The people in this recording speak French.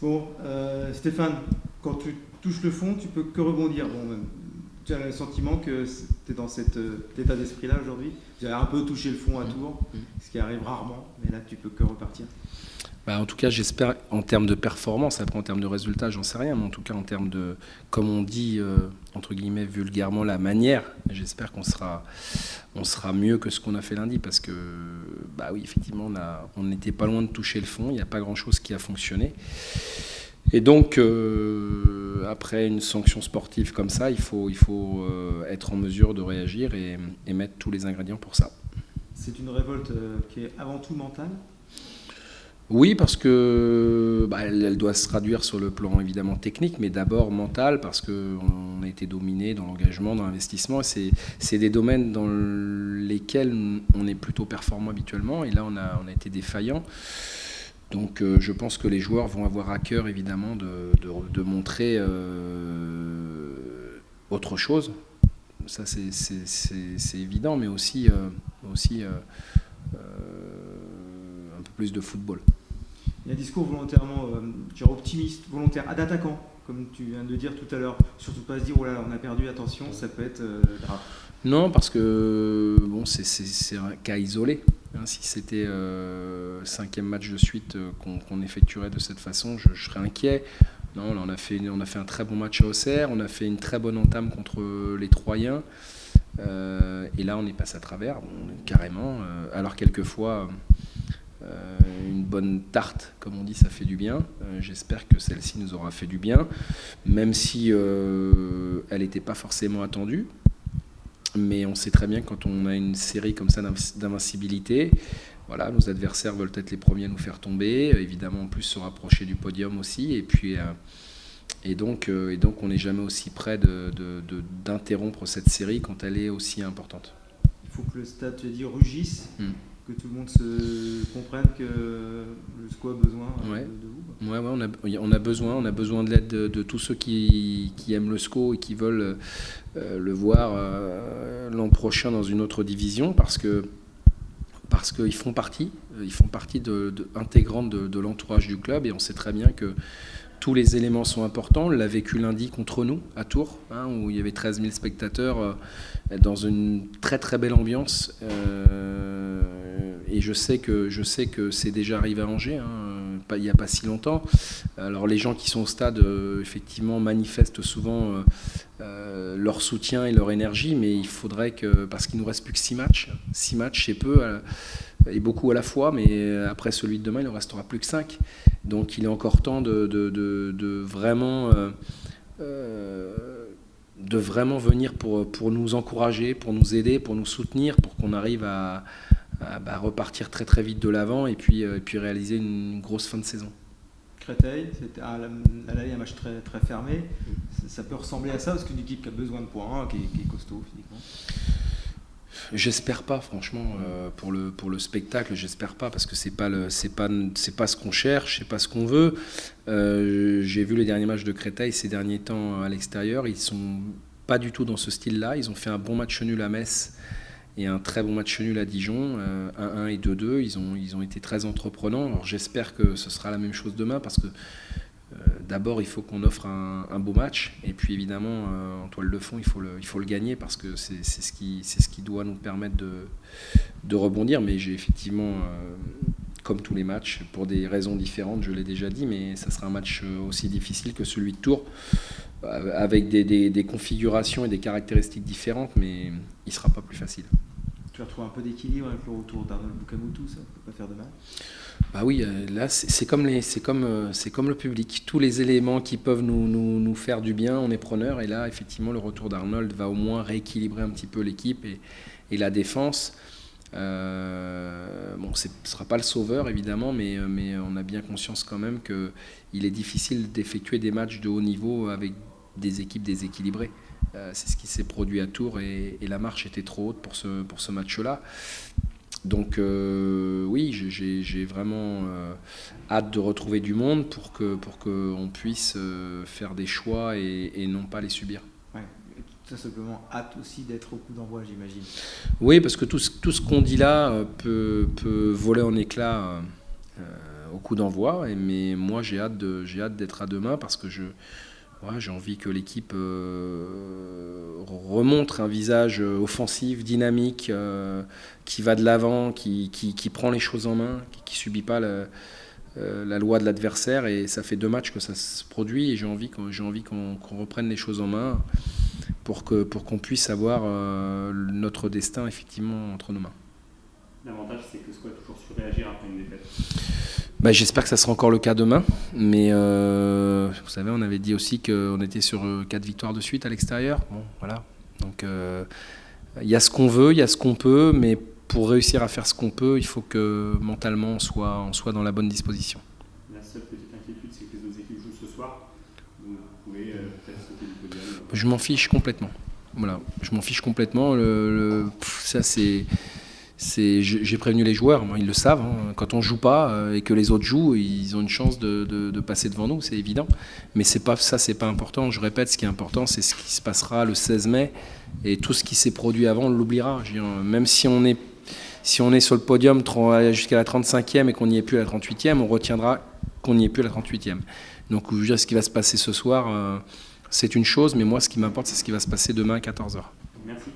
Bon, Stéphane, quand tu touches le fond, tu peux que rebondir. Bon, tu as le sentiment que tu es dans cet état d'esprit-là aujourd'hui. Tu as un peu touché le fond à Tours, ce qui arrive rarement, mais là tu peux que repartir. En tout cas, j'espère, en termes de performance, après en termes de résultats, j'en sais rien, mais en tout cas en termes de, comme on dit, entre guillemets, vulgairement, la manière, j'espère qu'on sera mieux que ce qu'on a fait lundi, parce que, oui, effectivement, on n'était pas loin de toucher le fond, il n'y a pas grand-chose qui a fonctionné. Et donc, après une sanction sportive comme ça, il faut être en mesure de réagir et mettre tous les ingrédients pour ça. C'est une révolte qui est avant tout mentale ? Oui, parce que elle doit se traduire sur le plan évidemment technique, mais d'abord mental, parce qu'on a été dominé dans l'engagement, dans l'investissement. C'est des domaines dans lesquels on est plutôt performant habituellement, et là on a été défaillant. Donc je pense que les joueurs vont avoir à cœur évidemment de montrer autre chose. Ça c'est évident, mais aussi un peu plus de football. Il y a un discours volontairement optimiste, volontaire, d'attaquant, comme tu viens de dire tout à l'heure. Surtout pas se dire, oh là là, on a perdu, attention, ça peut être grave. Non, parce que c'est un cas isolé. Si c'était 5e match de suite qu'on effectuerait de cette façon, je serais inquiet. Non, là, on a fait un très bon match à Auxerre, on a fait une très bonne entame contre les Troyens. Et là, on est passé à travers, carrément. Alors, quelquefois, une bonne tarte, comme on dit, ça fait du bien. J'espère que celle-ci nous aura fait du bien, même si elle n'était pas forcément attendue. Mais on sait très bien quand on a une série comme ça d'invincibilité, voilà, nos adversaires veulent être les premiers à nous faire tomber, évidemment en plus se rapprocher du podium aussi, et donc on n'est jamais aussi près d'interrompre cette série quand elle est aussi importante. Il faut que le stade, tu as dit, rugisse, que tout le monde se comprenne que le SCO a besoin de vous. Ouais, on a besoin de l'aide de tous ceux qui aiment le SCO et qui veulent le voir l'an prochain dans une autre division, parce qu'ils font partie intégrante de l'entourage du club, et on sait très bien que tous les éléments sont importants. On l'a vécu lundi contre nous à Tours, où il y avait 13 000 spectateurs dans une très très belle ambiance. Et je sais que c'est déjà arrivé à Angers, il n'y a pas si longtemps. Alors les gens qui sont au stade, effectivement, manifestent souvent leur soutien et leur énergie, mais il faudrait parce qu'il nous reste plus que 6 matchs. 6 matchs, c'est peu et beaucoup à la fois, mais après celui de demain, il ne restera plus que 5. Donc il est encore temps de vraiment venir pour nous encourager, pour nous aider, pour nous soutenir, pour qu'on arrive à repartir très très vite de l'avant et puis réaliser une grosse fin de saison. Créteil, c'était à l'aller un match très, très fermé. Ça peut ressembler à ça, parce qu'une équipe qui a besoin de points, qui est costaud physiquement. J'espère pas, franchement, pour le spectacle, j'espère pas, parce que c'est pas ce qu'on cherche, c'est pas ce qu'on veut. J'ai vu les derniers matchs de Créteil ces derniers temps à l'extérieur, ils sont pas du tout dans ce style-là. Ils ont fait un bon match nul à Metz et un très bon match nul à Dijon, 1-1 et 2-2. Ils ont été très entreprenants. Alors j'espère que ce sera la même chose demain, parce que d'abord il faut qu'on offre un beau match, et puis évidemment en toile de fond il faut le gagner, parce que c'est ce qui doit nous permettre de rebondir. Mais j'ai effectivement, comme tous les matchs, pour des raisons différentes, je l'ai déjà dit, mais ça sera un match aussi difficile que celui de Tours, avec des configurations et des caractéristiques différentes, mais il ne sera pas plus facile. Tu vas retrouver un peu d'équilibre avec le retour d'Arnold Boukamoutou, ça ne peut pas faire de mal. Oui, là c'est comme le public. Tous les éléments qui peuvent nous faire du bien, on est preneur. Et là, effectivement, le retour d'Arnold va au moins rééquilibrer un petit peu l'équipe et la défense. Ce ne sera pas le sauveur, évidemment, mais on a bien conscience quand même qu'il est difficile d'effectuer des matchs de haut niveau avec des équipes déséquilibrées. C'est ce qui s'est produit à Tours, et la marche était trop haute pour ce match-là. Donc oui, j'ai vraiment hâte de retrouver du monde pour qu'on puisse faire des choix et non pas les subir. Ouais, tout simplement hâte aussi d'être au coup d'envoi, j'imagine. Oui, parce que tout ce qu'on dit là peut voler en éclats au coup d'envoi. Mais moi, j'ai hâte d'être à demain parce que j'ai envie que l'équipe remontre un visage offensif, dynamique, qui va de l'avant, qui prend les choses en main, qui subit pas la loi de l'adversaire. Et ça fait 2 matchs que ça se produit et j'ai envie qu'on reprenne les choses en main pour qu'on puisse avoir notre destin effectivement entre nos mains. L'avantage, c'est que le SCO a toujours su réagir après une défaite. J'espère que ça sera encore le cas demain. Mais vous savez, on avait dit aussi qu'on était sur 4 victoires de suite à l'extérieur. Bon, voilà. Donc, il y a ce qu'on veut, il y a ce qu'on peut. Mais pour réussir à faire ce qu'on peut, il faut que mentalement, on soit dans la bonne disposition. La seule petite inquiétude, c'est que les autres équipes jouent ce soir. Donc, vous pouvez peut-être sauter du podium. Je m'en fiche complètement. Voilà. Je m'en fiche complètement. Ça, j'ai prévenu les joueurs, ils le savent. Hein. Quand on joue pas et que les autres jouent, ils ont une chance de passer devant nous, c'est évident. Mais c'est pas important. Je répète, ce qui est important, c'est ce qui se passera le 16 mai. Et tout ce qui s'est produit avant, on l'oubliera. Même si on est sur le podium jusqu'à la 35e et qu'on n'y est plus à la 38e, on retiendra qu'on n'y est plus à la 38e. Donc, je veux dire, ce qui va se passer ce soir, c'est une chose. Mais moi, ce qui m'importe, c'est ce qui va se passer demain à 14h. Merci.